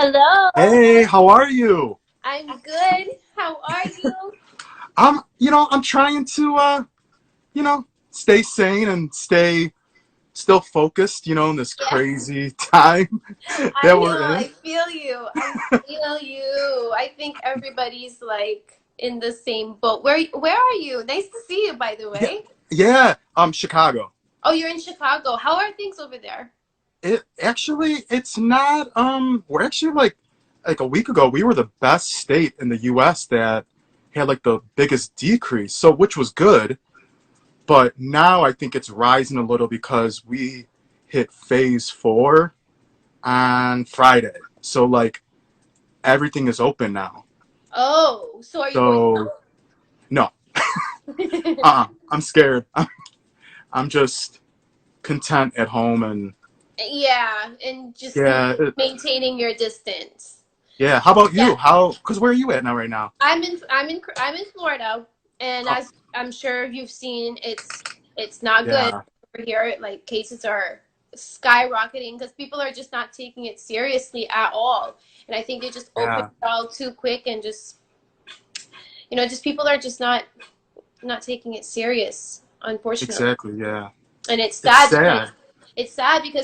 Hello. Hey, how are you? I'm good. How are you? I'm trying to, stay sane and stay still focused, in this Yeah, crazy time I that we're know. in. I feel you. I feel you. I think everybody's like in the same boat. Where are you? Nice to see you, by the Yeah, way. yeah, Chicago. Oh, you're in Chicago. How are things over there? It's not, we're actually like a week ago, we were the best state in the US that had like the biggest decrease, so which was good. But now I think it's rising a little because we hit phase 4 on Friday. So like everything is open now. Oh, so are you going So no, out? I'm scared. I'm just content at home and Yeah, and just yeah, maintaining your distance. yeah. How about Yeah, you? Cause where are you at now right now? I'm in Florida, and Oh, as I'm sure you've seen, it's not good yeah, over here. Like cases are skyrocketing because people are just not taking it seriously at all. And I think they just opened yeah, it all too quick and just just people are just not taking it serious, unfortunately. exactly. Yeah, And it's it's sad because sad.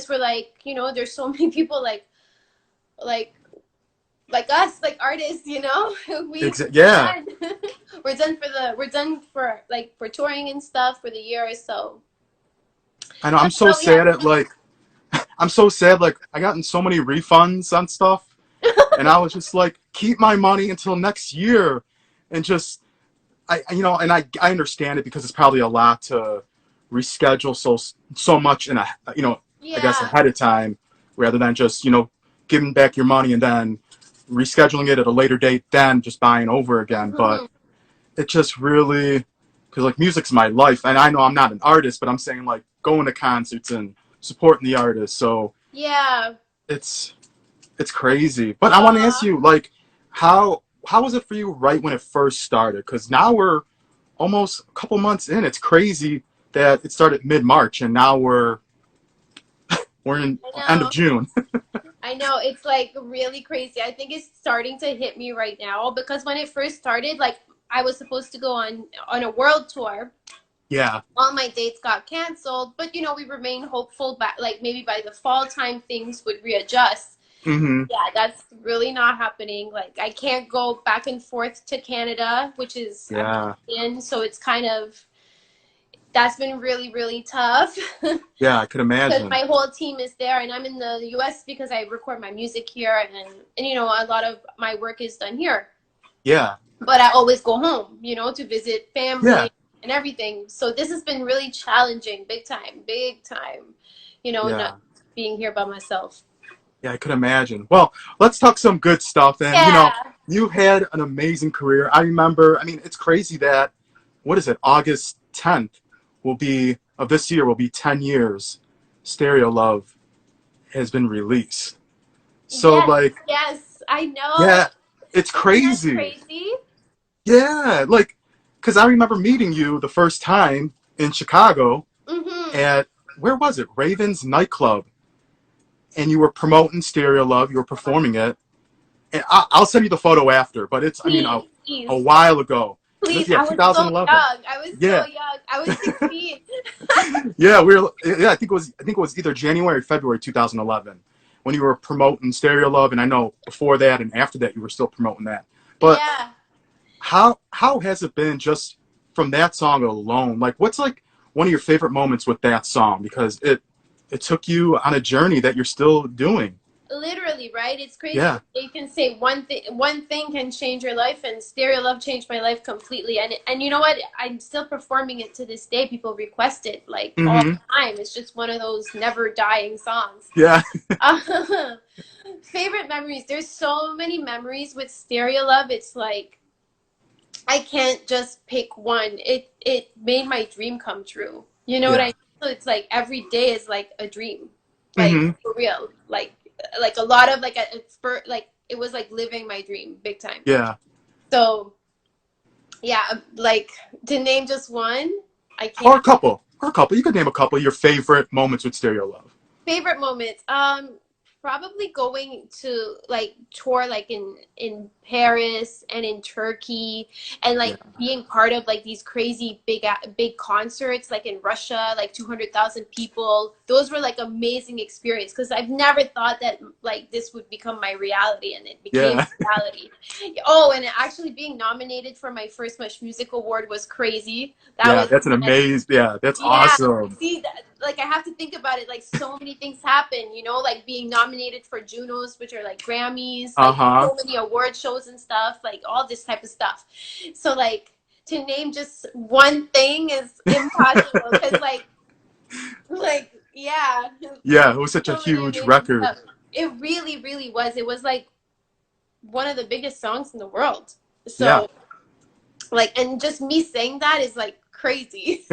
we're like, there's so many people like like us, like artists, we're Yeah, done. we're done for like for touring and stuff for the year. So, I know. I'm so so yeah, sad at like I'm so sad. Like I gotten so many refunds on stuff, and I was just like, keep my money until next year, and just and I understand it because it's probably a lot to reschedule so much in I guess yeah. ahead of time rather than just giving back your money and then rescheduling it at a later date, then just buying over again. But Hmm. it just really because like music's my life, and I know I'm not an artist, but I'm saying like going to concerts and supporting the artist. So Yeah. it's it's crazy. But I want to ask uh you like how was it for you right when it first started? Because now we're almost a couple months in. It's crazy that it started mid-March and now we're in I end of know. June. I know, it's like really crazy. I think it's starting to hit me right now because when it first started, like I was supposed to go on a world tour. Yeah. All my dates got canceled, but we remain hopeful, but like maybe by the fall time things would readjust. Mm-hmm. Yeah, that's really not happening. Like I can't go back and forth to Canada, which is I'm Yeah. in, so it's kind of that's been really, really tough. Yeah, I could Because imagine. my whole team is there, and I'm in the US because I record my music here, and a lot of my work is done here. Yeah. But I always go home, to visit Yeah. family and everything. So this has been really challenging, big time, not Yeah. being here by myself. Yeah, I could imagine. Well, let's talk some good stuff. And Yeah. you had an amazing career. I remember, I mean, it's crazy that what is it, August 10th will be of this year will be 10 years Stereo Love has been released. So Yes, like, yes, I know. yeah, it's Isn't that crazy. crazy? Yeah, like, because I remember meeting you the first time in Chicago Mm-hmm. at, where was it? Ravens nightclub. And you were promoting Stereo Love, you were performing it. And I'll send you the photo after, but it's, I mean, Please, a please, while ago. please. Yeah, I was so 2011. young. I was so Yeah. young. I was 16. Yeah, yeah, I think it was either January or February 2011 when you were promoting Stereo Love, and I know before that and after that you were still promoting that. But Yeah. how has it been just from that song alone? Like what's like one of your favorite moments with that song because it took you on a journey that you're still doing. Literally, right? It's crazy. Yeah. You can say one thing can change your life, and Stereo Love changed my life completely. And you know what? I'm still performing it to this day. People request it like all Mhm. the time. It's just one of those never dying songs. Yeah. Uh, favorite memories. There's so many memories with Stereo Love. It's like I can't just pick one. It made my dream come true. You know what I Yeah. mean? So it's like every day is like a dream. Like Mhm. for real. Like a lot of like it was like living my dream big time. Yeah. So yeah, like to name just one, I Or a can't. couple. Or a couple. You could name a couple of your favorite moments with Stereo Love. Favorite moments. probably going to like tour like in Paris and in Turkey, and Yeah. like being part of like these crazy big concerts like in Russia, like 200,000 people. Those were like amazing experience because I've never thought that like this would become my reality, and it became Yeah. reality. Oh, and actually being nominated for my first Much Music Award was crazy. That Yeah, was that's an nuts. amazing. Yeah, that's Yeah, awesome. see, like I have to think about it. Like so many things happen, you know, like being nominated for Junos, which are like Grammys, Uh like huh. so many award shows and stuff, like all this type of stuff. So like to name just one thing is impossible because like yeah, Yeah, it was such a so many huge amazing record. stuff. It really, really was. It was like one of the biggest songs in the world. Yeah. So like, and just me saying that is like crazy.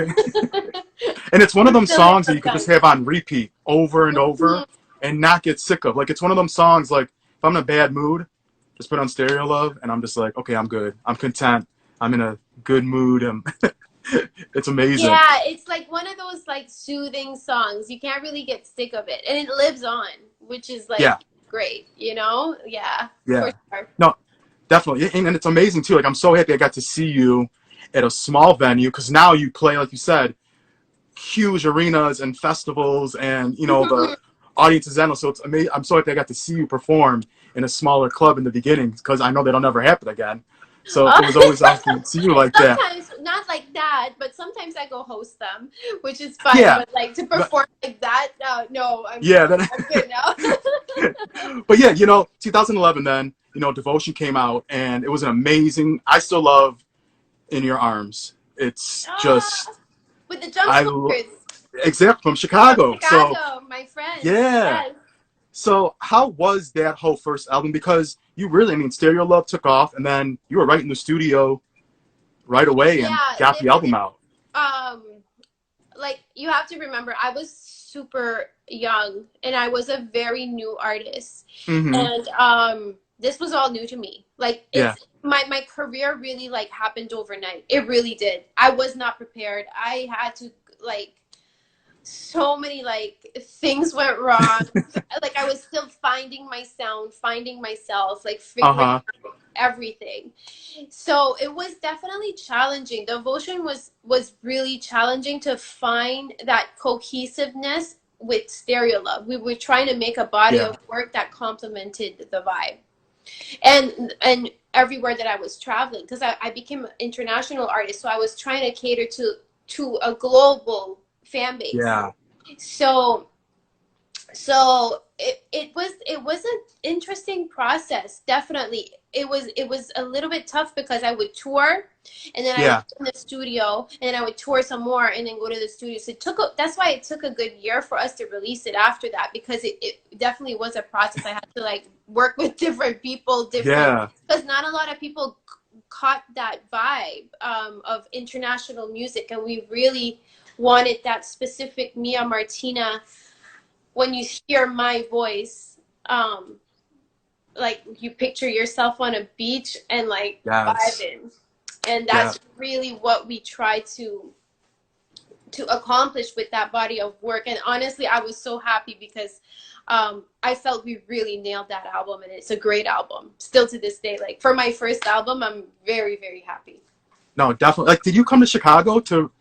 And it's one of I'm them still in songs that love, you could just guys. have on repeat over and over and not get sick of. Like it's one of them songs like if I'm in a bad mood, just put on Stereo Love and I'm just like, okay, I'm good. I'm content. I'm in a good mood and it's amazing. Yeah, it's like one of those like soothing songs. You can't really get sick of it. And it lives on, which is Yeah. like great, you know? Yeah, for Yeah. sure. No, definitely. And it's amazing too. Like I'm so happy I got to see you at a small venue because now you play, like you said, huge arenas and festivals and the audience is endless. So it's amazing. I'm so happy I got to see you perform in a smaller club in the beginning because I know that'll never happen again. So it was always awesome to see you like that. Sometimes not like that, but sometimes I go host them, which is fun. Yeah, But like to but perform like that, no, I'm yeah, good. then, I'm good now. but yeah, 2011. Then Devotion came out and it was an amazing. I still love In Your Arms. It's Ah, just with the jump I smokers exact from from Chicago. So Chicago, my friends. yeah. Yes. So how was that whole first album? Because you really, I mean, Stereo Love took off, and then you were right in the studio right away and Yeah, got the album out. um like you have to remember I was super young and I was a very new artist, Mm-hmm. and this was all new to me. Like Yeah. it's my career really like happened overnight. It really did. I was not prepared. I had to like so many like things went wrong. Like I was still finding my sound, finding myself, like Uh figuring huh. everything. So it was definitely challenging. Devotion was really challenging to find that cohesiveness with Stereo Love. We were trying to make a body Yeah. of work that complemented the vibe. And everywhere that I was traveling, because I became an international artist, so I was trying to cater to a global fan base. Yeah. So it was an interesting process. Definitely it was a little bit tough because I would tour and then I would Yeah. be in the studio and then I would tour some more and then go to the studio. So that's why it took a good year for us to release it after that, because it definitely was a process. I had to like work with different people, different, Yeah. because not a lot of people caught that vibe of international music, and we really wanted that specific Mia Martina. When you hear my voice, like you picture yourself on a beach and like Yes. vibing, and Yeah. that's really what we try to accomplish with that body of work. And honestly, I was so happy because I felt we really nailed that album, and it's a great album still to this day. Like for my first album, I'm very, very happy. No, definitely. Like, did you come to Chicago to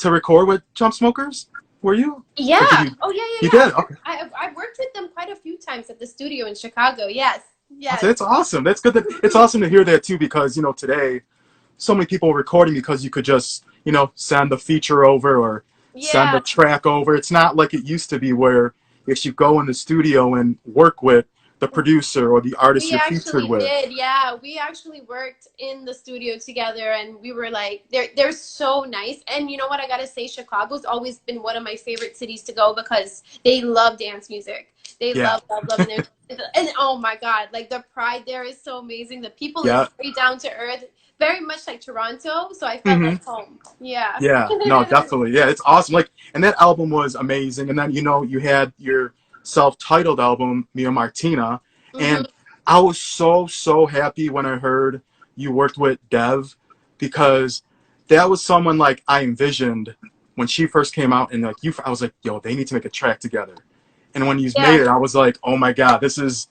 record with Jump Smokers? Were you? Or did Yeah. you? Oh yeah, yeah, You yeah. did. Okay. I've worked with them quite a few times at the studio in Chicago. Yes. Yes. That's awesome. That's good. It's awesome to hear that too, because today so many people recording because you could just send the feature over or send the Yeah. track over. It's not like it used to be where if you go in the studio and work with the producer or the artist We you're featured actually with. did, yeah. We actually worked in the studio together, and we were like, they're so nice. And you know what? I gotta say, Chicago's always been one of my favorite cities to go because they love dance music. They Yeah. love, love, love, and oh my God, like the pride there is so amazing. The people is Yeah. very down to earth, very much like Toronto. So I felt Hmm. like home. Yeah. Yeah. No, definitely. Yeah, it's awesome. Like, and that album was amazing. And then you had your self-titled album, Mia Martina, Hmm. and I was so happy when I heard you worked with Dev because that was someone like I envisioned when she first came out, and like I was like, yo, they need to make a track together. And when you Yeah. made it, I was like, oh my God, this is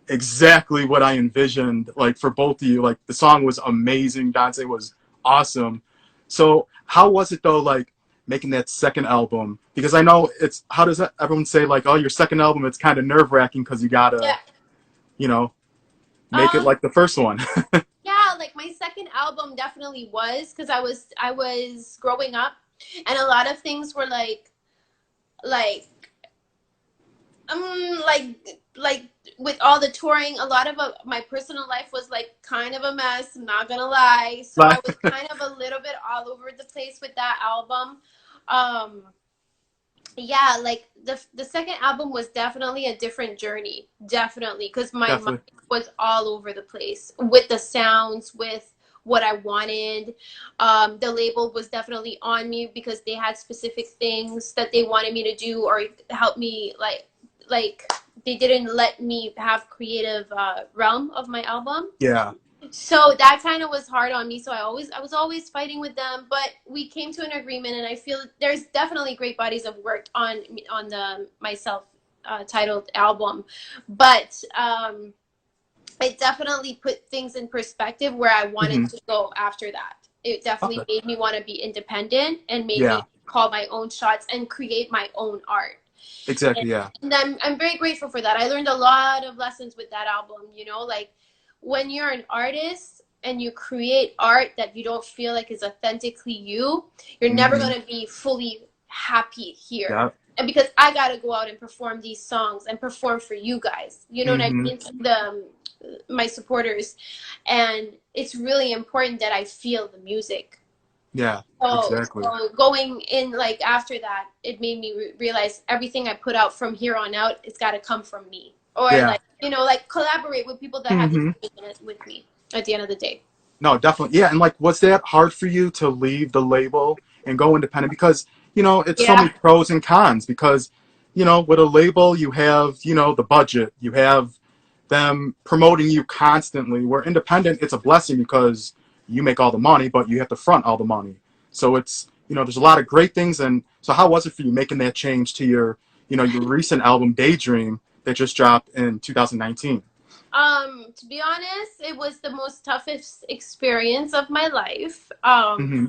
exactly what I envisioned. Like for both of you, like the song was amazing. Dante was awesome. So how was it though, like making that second album? Because I know it's, how does that, everyone say like, oh, your second album, it's kind of nerve wracking because you gotta, Yeah. you know, make it Um, like the first one. yeah, like my second album definitely was because I was growing up and a lot of things were like like with all the touring, a lot of my personal life was like kind of a mess, I'm not gonna lie. So I Like, was kind of a little bit all over the place with that album. Um, yeah, like the second album was definitely a different journey, definitely, because my mind definitely. was all over the place with the sounds, with what I wanted. The label was definitely on me because they had specific things that they wanted me to do or help me like they didn't let me have creative realm of my album. Yeah, So that kind of was hard on me. So I was always fighting with them, but we came to an agreement, and I feel there's definitely great bodies of work on the myself titled album, but it definitely put things in perspective where I wanted hmm, to go after that. It definitely okay, made me want to be independent and made yeah, me call my own shots and create my own art. And, exactly, yeah, and I'm very grateful for that. I learned a lot of lessons with that album, you know, like when you're an artist and you create art that you don't feel like is authentically you, you're never hmm, going to be fully happy here. yeah, And because I got to go out and perform these songs and perform for you guys, you know what I hmm, mean? My supporters. And it's really important that I feel the music. yeah, So, exactly. so going in like after that, it made me realize everything I put out from here on out, it's got to come from me, or Yeah. like you know, like collaborate with people that have the Hmm. same vision with me. At the end of the day, No, definitely. Yeah, and like, was that hard for you to leave the label and go independent? Because, it's so many yeah, pros and cons. Because, with a label, you have, the budget, you have them promoting you constantly. Where independent, it's a blessing because you make all the money, but you have to front all the money. So it's, there's a lot of great things. And so, how was it for you making that change to your recent album, Daydream, that just dropped in 2019? to be honest, it was the most toughest experience of my life. Hmm.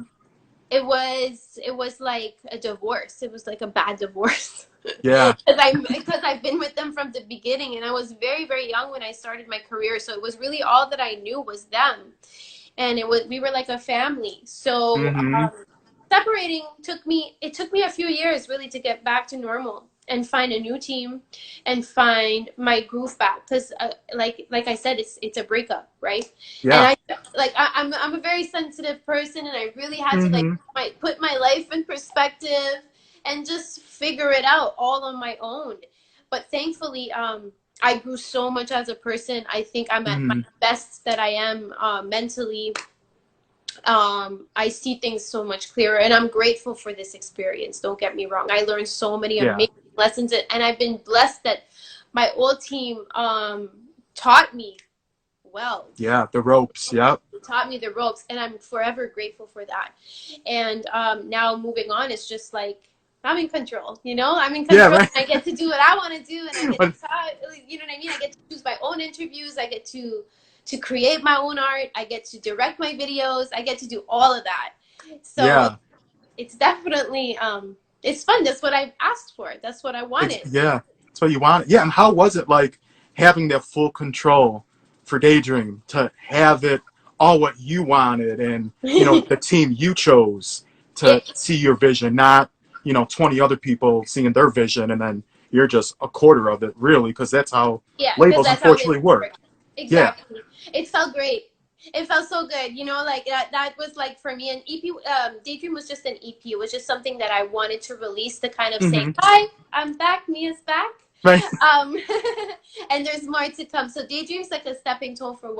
It was like a divorce. It was like a bad divorce. Yeah. Because I've been with them from the beginning, and I was very very young when I started my career, so it was really all that I knew was them, and we were like a family. So Hmm. separating took me a few years really to get back to normal and find a new team and find my groove back because like I said, it's a breakup, right? And Yeah. I'm a very sensitive person, and I really had to like Hmm. put my life in perspective and just figure it out all on my own. But thankfully, I grew so much as a person. I think I'm at my Hmm. best that I am mentally. I see things so much clearer, and I'm grateful for this experience. Don't get me wrong. I learned so many Yeah. amazing lessons, and I've been blessed that my old team taught me well. Yeah. The ropes. Yep. They taught me the ropes, and I'm forever grateful for that. And now moving on, it's just like I'm in control. You know, I'm in Yeah. control. Right. And I get to do what I want to do, and I get But to talk. You know what I mean? I get to choose my own interviews. I get to create my own art. I get to direct my videos. I get to do all of that. So yeah. it's definitely it's fun. That's what I asked for. That's what I wanted. Yeah. That's what you want. Yeah. And how was it like having that full control for Daydream to have it all what you wanted and the team you chose to it, see your vision, not 20 other people seeing their vision and then you're just a quarter of it, really, because that's how Yeah, because labels that's how unfortunately labels work. work. Yeah. Exactly. It felt great. It felt so good. You know, like that was like for me an EP. Daydream was just an EP. It was just something that I wanted to release to kind of say, Hmm. hi, I'm back. Mia's back. Right. Um, and there's more to come. So Daydream's like a stepping stone for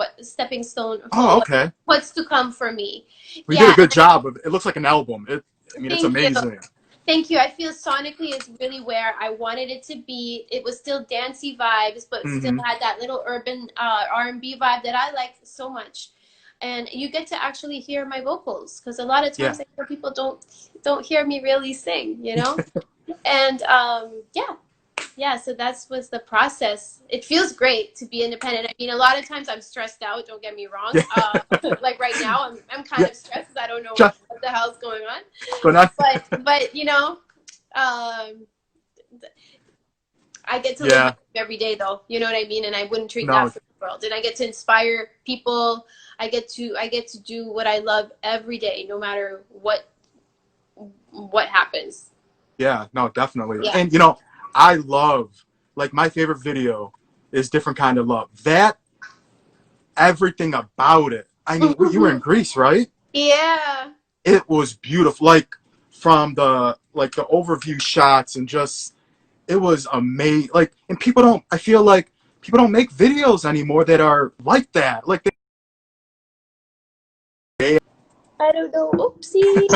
Oh, okay. what's to come for me. We did a Yeah. good job of it. It looks like an album. I mean, it's Thank you. amazing. Thank you. I feel sonically is really where I wanted it to be. It was still dancey vibes, but still Hmm. had that little urban R&B vibe that I like so much. And you get to actually hear my vocals because a lot of Yeah. times I hear people don't hear me really sing, you know. And yeah, yeah, so that's was the process. It feels great to be independent. I mean, a lot of times I'm stressed out. Don't get me wrong. Yeah, Like right now, I'm kind yeah, of stressed because I don't know just what the hell's going on. going on. But you know, um, I get to live my Yeah, life every day, though. You know what I mean? And I wouldn't trade that no, for the world. And I get to inspire people. I get to do what I love every day, no matter what happens. yeah, no, definitely. Yeah. And I love, like, my favorite video is Different Kind of Love. That, everything about it. I mean, you were in Greece, right? Yeah. It was beautiful. Like, from the overview shots, and just, it was amazing. Like, and people don't, I feel like people don't make videos anymore that are like that. Like, they, I don't know. Oopsie.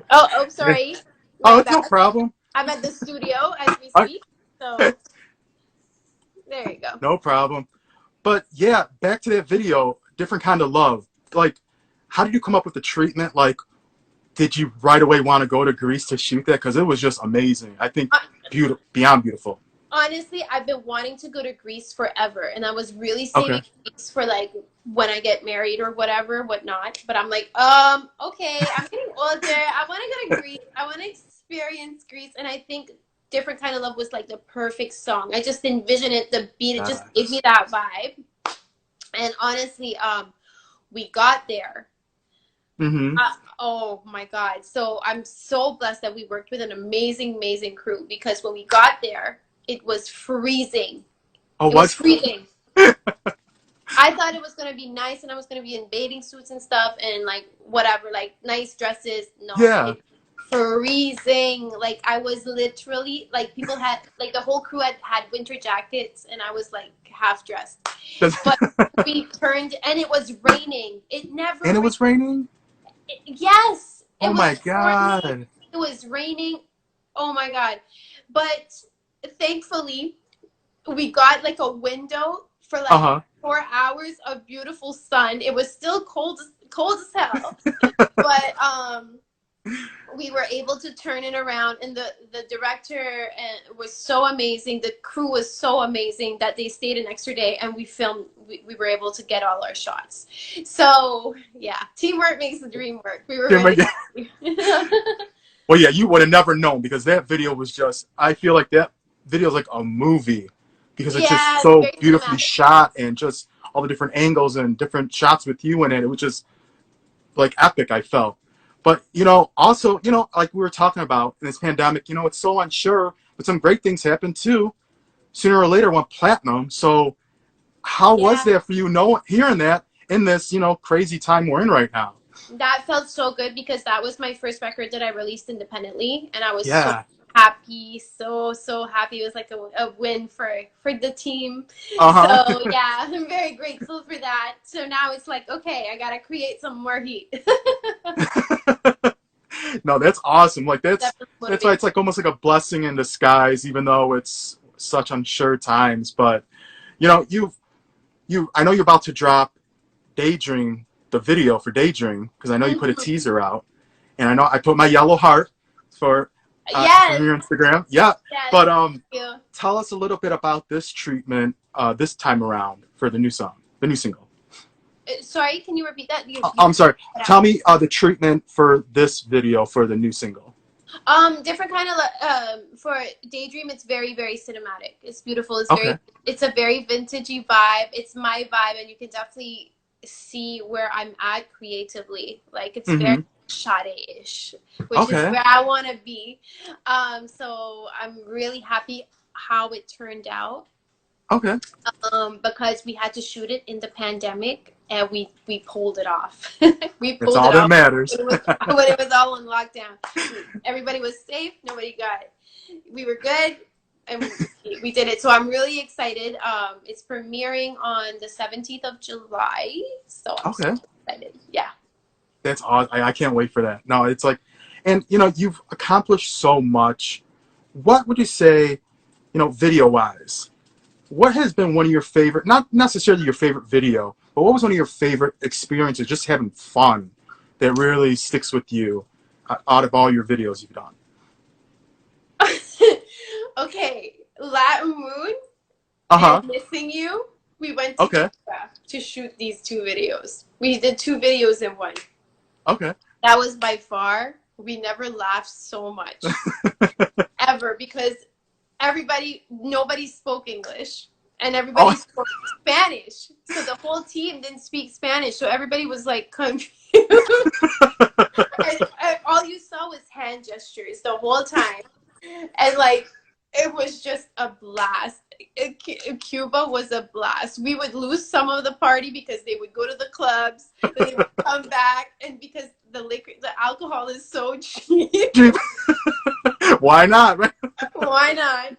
Oh, sorry. oh, My it's no bad. problem. I'm at the studio as we speak. So there you go. No problem. But yeah, back to that video, Different Kind of Love. Like, how did you come up with the treatment? Like, did you right away want to go to Greece to shoot that? Because it was just amazing. I think Uh, beautiful, beyond beautiful. Honestly, I've been wanting to go to Greece forever, and I was really saving Okay. Greece for like when I get married or whatever, whatnot. But I'm like, okay, I'm getting older. I want to go to Greece. I want to experience Greece, and I think "Different Kind of Love" was like the perfect song. I just envision it, the beat, it just gave Yes. me that vibe. And honestly, we got there. Mm-hmm. Oh my God! So I'm so blessed that we worked with an amazing, amazing crew because when we got there, it was freezing. Oh, It was what? freezing. I thought it was gonna be nice and I was gonna be in bathing suits and stuff and like whatever, like nice dresses. No, Yeah. it freezing. Like I was literally like people had like the whole crew had winter jackets and I was like half dressed. But we turned and it was raining. It And never it rained. was raining? Yes, Oh it my was pouring. God. It was raining. Oh my God. But thankfully we got like a window for like Uh-huh. 4 hours of beautiful sun. It was still cold as hell, but we were able to turn it around, and the director was so amazing. The crew was so amazing that they stayed an extra day, and we filmed. We were able to get all our shots. So yeah, teamwork makes the dream work. We were Yeah, really happy. well, yeah, you would have never known because that video was just, I feel like that video is like a movie because it's just Yeah, it's so very beautifully cinematic. shot, and just all the different angles and different shots with you in it. It was just like epic, I felt. But, also, like we were talking about in this pandemic, it's so unsure, but some great things happen too. Sooner or later went platinum. So how was Yeah, that for you, hearing that in this, crazy time we're in right now? that felt so good because that was my first record that I released independently, and I was so Yeah. happy, so happy. It was like a win for the team. Uh-huh. So yeah, I'm very grateful for that. So now it's like, okay, I gotta create some more heat. No, that's awesome. Like, Definitely that's why motivated. it's like almost like a blessing in disguise, even though it's such unsure times. But I know you're about to drop Daydream, the video for Daydream, because I know you put a Mhm. teaser out, and I know I put my yellow heart for from Yes, your Instagram. Yeah, yes. but Thank you. tell us a little bit about this treatment this time around for the new song, the new single. Sorry, can you repeat that? You I'm sorry. cut Tell out. me the treatment for this video for the new single. Different kind of for Daydream. It's very very cinematic. It's beautiful. Okay. It's a very vintagey vibe. It's my vibe, and you can definitely see where I'm at creatively. Like it's very Mm-hmm. Sade-ish, which is Okay. where I want to be. So I'm really happy how it turned out. Okay. Because we had to shoot it in the pandemic and we pulled it off. We That's pulled all it that off matters. when it was all on lockdown. Everybody was safe. Nobody got it. We were good, and we did it. So I'm really excited. It's premiering on the 17th of July. So I'm so Okay. excited. Yeah. That's awesome. I can't wait for that. No, it's like, and you've accomplished so much. What would you say, video wise? What has been one of your favorite, not necessarily your favorite video, but what was one of your favorite experiences, just having fun, that really sticks with you out of all your videos you've done? Okay. Latin Moon Uh-huh. and Missing You. We went to Okay. Cuba to shoot these two videos. We did two videos in one. Okay. That was by far, we never laughed so much ever because nobody spoke English and everybody Oh. spoke Spanish. So the whole team didn't speak Spanish. So everybody was like confused. And all you saw was hand gestures the whole time. And like, it was just a blast. Cuba was a blast. We would lose some of the party because they would go to the clubs, then they would come back, and because the alcohol is so cheap, Why not? Right? why not?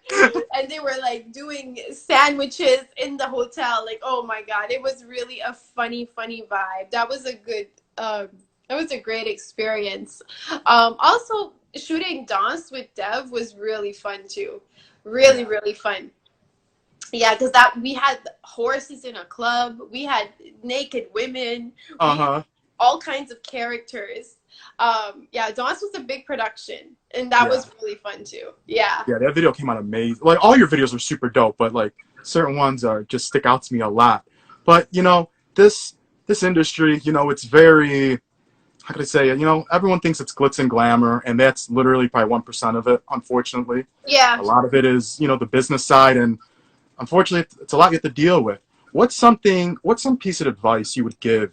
And they were like doing sandwiches in the hotel. Like, oh my god, it was really a funny vibe. Um, that was a great experience. Also, shooting dance with Dev was really fun too. Really, Yeah. really fun. Yeah, because that we had horses in a club, we had naked women, we had Uh-huh. all kinds of characters. Yeah, Dance was a big production, and that Yeah. was really fun too. Yeah. Yeah, that video came out amazing. Like all your videos are super dope, but like certain ones are just stick out to me a lot. But this industry, it's very, how could I say it? Everyone thinks it's glitz and glamour, and that's literally probably 1% of it, unfortunately. Yeah. A lot of it is, the business side, and unfortunately it's a lot you have to deal with. What's some piece of advice you would give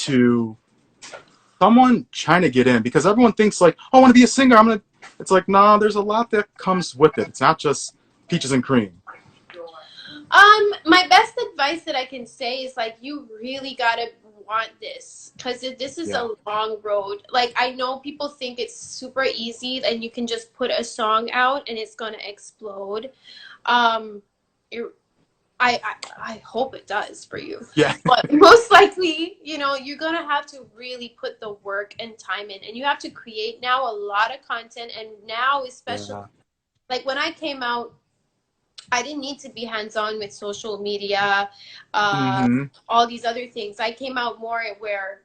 to someone trying to get in? Because everyone thinks like, oh, I want to be a singer. It's like, nah, there's a lot that comes with it. It's not just peaches and cream. My best advice that I can say is like you really gotta want this because this is Yeah. a long road. Like I know people think it's super easy and you can just put a song out and it's gonna explode. Um, it, I hope it does for you, Yeah. but most likely, you're gonna have to really put the work and time in, and you have to create now a lot of content, and now especially Yeah. like when I came out. I didn't need to be hands-on with social media, uh, Mm-hmm. all these other things. I came out more where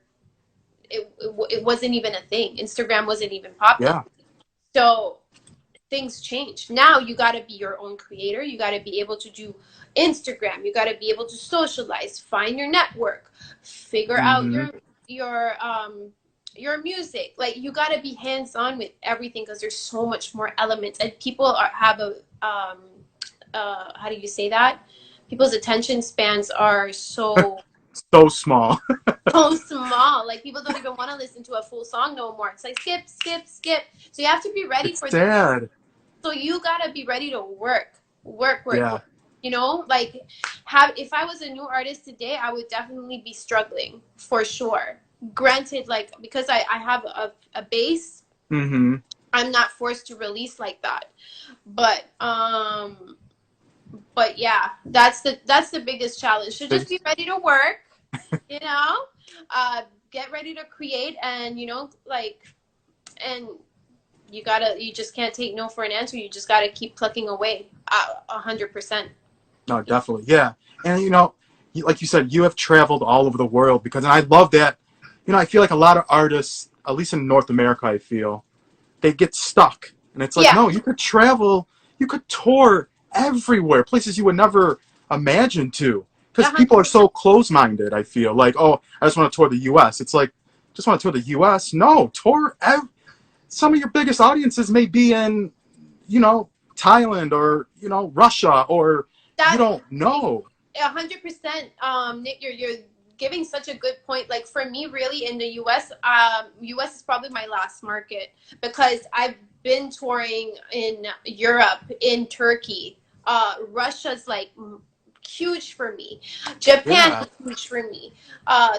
it wasn't even a thing. Instagram wasn't even popular. Yeah. So things changed. Now you got to be your own creator. You got to be able to do Instagram. You got to be able to socialize, find your network, figure out Mm-hmm. your music. Like you got to be hands-on with everything because there's so much more elements, and people have a how do you say that? People's attention spans are So small. so small. Like people don't even want to listen to a full song no more. It's like skip, skip, skip. So you have to be ready It's for. sad. So you gotta be ready to work. Yeah. Like have if I was a new artist today, I would definitely be struggling for sure. Granted, like because I have a base, Mm-hmm. I'm not forced to release like that. But yeah, that's the biggest challenge. So just be ready to work, you know, get ready to create, and and you just can't take no for an answer. You just gotta keep plucking away, 100%. No, definitely. Yeah. And like you said, you have traveled all over the world and I love that. I feel like a lot of artists, at least in North America, I feel they get stuck. And it's like, Yeah, no, you could travel, you could tour everywhere, places you would never imagine to. Because people are 100%. so close-minded, I feel. Like, oh, I just want to tour the U.S. It's like, just want to tour the U.S.? No, some of your biggest audiences may be in, Thailand or, Russia or you That's don't know. 100%. Nick, you're giving such a good point. Like for me, really in the U.S., U.S. is probably my last market because I've been touring in Europe, in Turkey. Russia's like huge for me. Japan Yeah. is huge for me.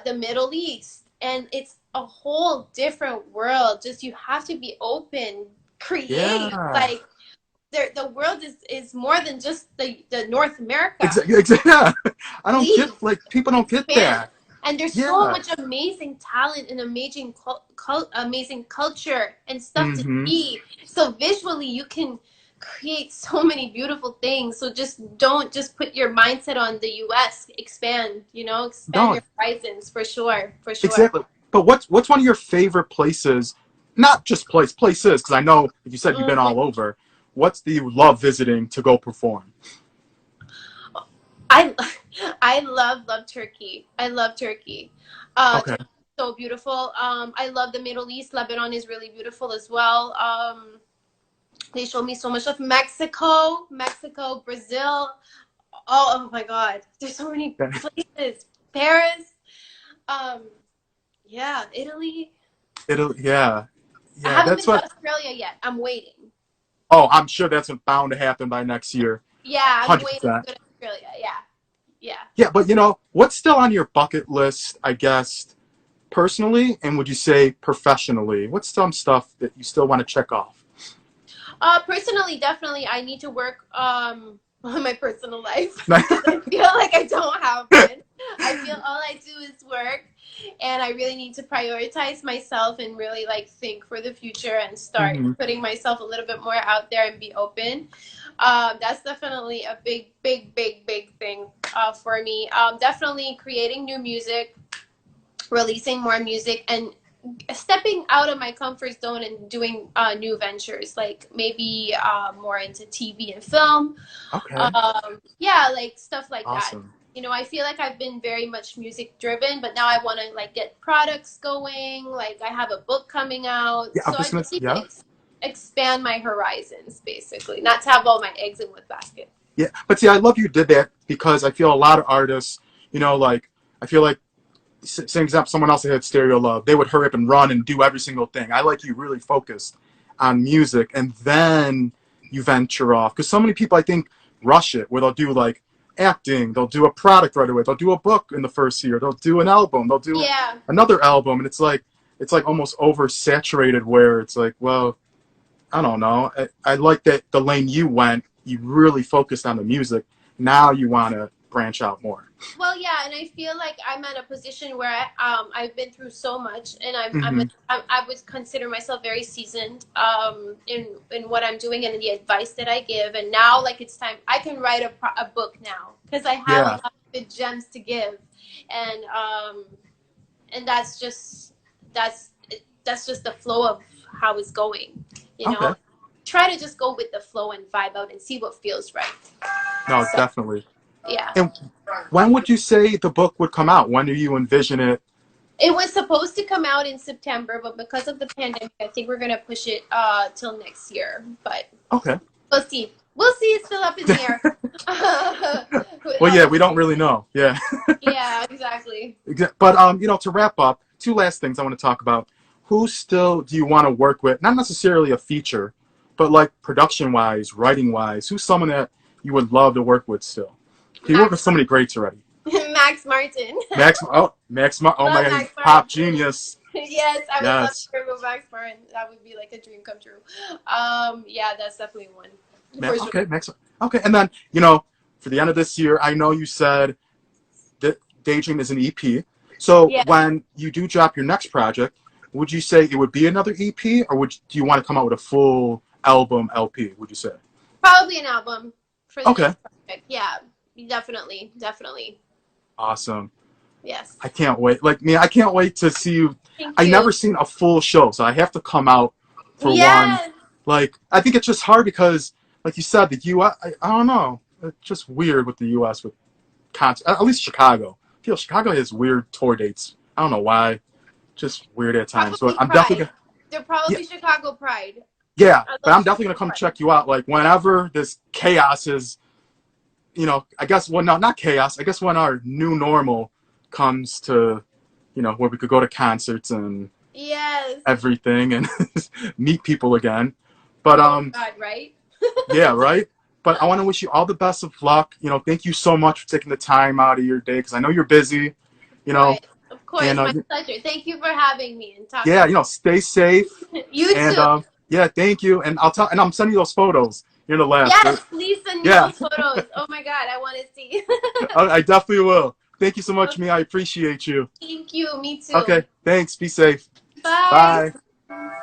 The Middle East, and it's a whole different world. Just you have to be open, create. Yeah. Like the world is more than just the North America. Exactly. Yeah. I don't Leave, get, like, people don't get expand. that. And there's so Yeah. much amazing talent and amazing culture and stuff to Mm-hmm. see. So visually, you can create so many beautiful things. So just don't just put your mindset on the U.S. Expand, expand No, your horizons for sure, for sure. exactly. But what's one of your favorite places? Not just places, because I know, like you said, you've been Mhm. all over. what do you love visiting to go perform? I I love Turkey. I love Turkey. Okay. Turkey is so beautiful. I love the Middle East. Lebanon is really beautiful as well. They showed me so much of Mexico, Brazil. Oh my God, there's so many places. Paris. Um, yeah, Italy. Yeah, I yeah. haven't That's been to what. Australia yet. I'm waiting. Oh, I'm sure that's bound to happen by next year. Yeah, I'm waiting to 100%. go to Australia. Yeah, yeah. Yeah, but what's still on your bucket list, I guess, personally, and would you say professionally? What's some stuff that you still want to check off? Personally, definitely, I need to work on my personal life because I feel like I don't have one. I feel all I do is work, and I really need to prioritize myself and really like think for the future and start Hmm. putting myself a little bit more out there and be open. That's definitely a big thing for me. Definitely creating new music, releasing more music, and stepping out of my comfort zone and doing new ventures, like maybe more into TV and film. Okay. Yeah, like stuff like that. Awesome. I feel like I've been very much music driven, but now I want to like get products going. Like I have a book coming out, Yeah, I'm so I just gonna. just need to Yeah. expand my horizons, basically, not to have all my eggs in one basket. Yeah, but see, I love you did that because I feel a lot of artists, like I feel like, say example, someone else that had Stereo Love, they would hurry up and run and do every single thing. I like you really focused on music, and then you venture off because so many people I think rush it where they'll do like acting, they'll do a product right away, they'll do a book in the first year, they'll do an album, they'll do Yeah. another album, and it's like almost oversaturated where it's like, well, I don't know. I like that the lane you went, you really focused on the music. Now you want to branch out more. Well, yeah, and I feel like I'm at a position where I've been through so much, and Hmm. I would consider myself very seasoned in what I'm doing and the advice that I give. And now, like it's time, I can write a book now because I have a Yeah. lot of good gems to give, and that's just that's that's just the flow of how it's going. You Okay. know, try to just go with the flow and vibe out and see what feels right. No, So definitely. yeah. And when would you say the book would come out? When do you envision it? It was supposed to come out in September, but because of the pandemic, I think we're gonna push it till next year. But Okay. we'll see. We'll see. It's still up in the air. With Well, all yeah, the we don't really know. Yeah. yeah, exactly. But to wrap up, two last things I want to talk about. Who still do you want to work with? Not necessarily a feature, but like production wise, writing wise. Who's someone that you would love to work with still? You work with Max so many greats already. Max Martin. Oh my Love God, he's Max pop Martin. genius. Yes, I would love to Yes. work with Max Martin. That would be like a dream come true. Yeah, that's definitely one for sure. Okay, next. Okay, and then for the end of this year, I know you said that Daydream is an EP. So Yeah, when you do drop your next project, would you say it would be another EP, or do you want to come out with a full album LP? Would you say? probably an album for the Okay, next project. Yeah, definitely. awesome. Yes. I can't wait. Like me, I can't wait to see you. Thank I you. never seen a full show, so I have to come out for one. Yes. Like I think it's just hard because, like you said, the U.S. I don't know. It's just weird with the U.S. with concert. At least Chicago. I feel Chicago has weird tour dates. I don't know why. Just weird at times. But Probably I'm definitely Pride. gonna. They're Yeah, probably Chicago Pride. yeah. I But love I'm definitely gonna Chicago come Pride. check you out. Like whenever this chaos is, I guess well, no, not chaos. I guess when our new normal comes to, where we could go to concerts and Yes. everything and meet people again. But Oh God, right? yeah, right. But I want to wish you all the best of luck. Thank you so much for taking the time out of your day because I know you're busy. You know, Right. Of course, and my pleasure. Thank you for having me and talking. yeah, stay safe. You And too. yeah, thank you. And I'm sending you those photos. You're the last. Yes, please send me Yeah, those photos. Oh my God, I want to see. I definitely will. Thank you so much, Mia. I appreciate you. Thank you. Me too. Okay, thanks. Be safe. Bye. Bye.